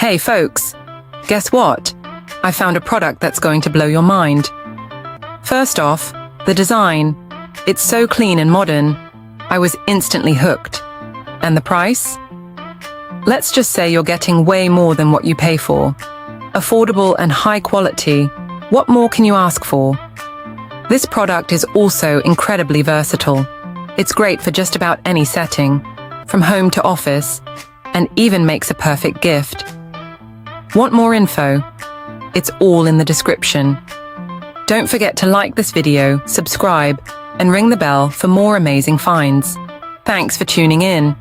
Hey folks, guess what? I found a product that's going to blow your mind. First off, the design. It's so clean and modern. I was instantly hooked. And the price? Let's just say you're getting way more than what you pay for. Affordable and high quality. What more can you ask for? This product is also incredibly versatile. It's great for just about any setting, from home to office, and even makes a perfect gift. Want more info? It's all in the description. Don't forget to like this video, subscribe, and ring the bell for more amazing finds. Thanks for tuning in.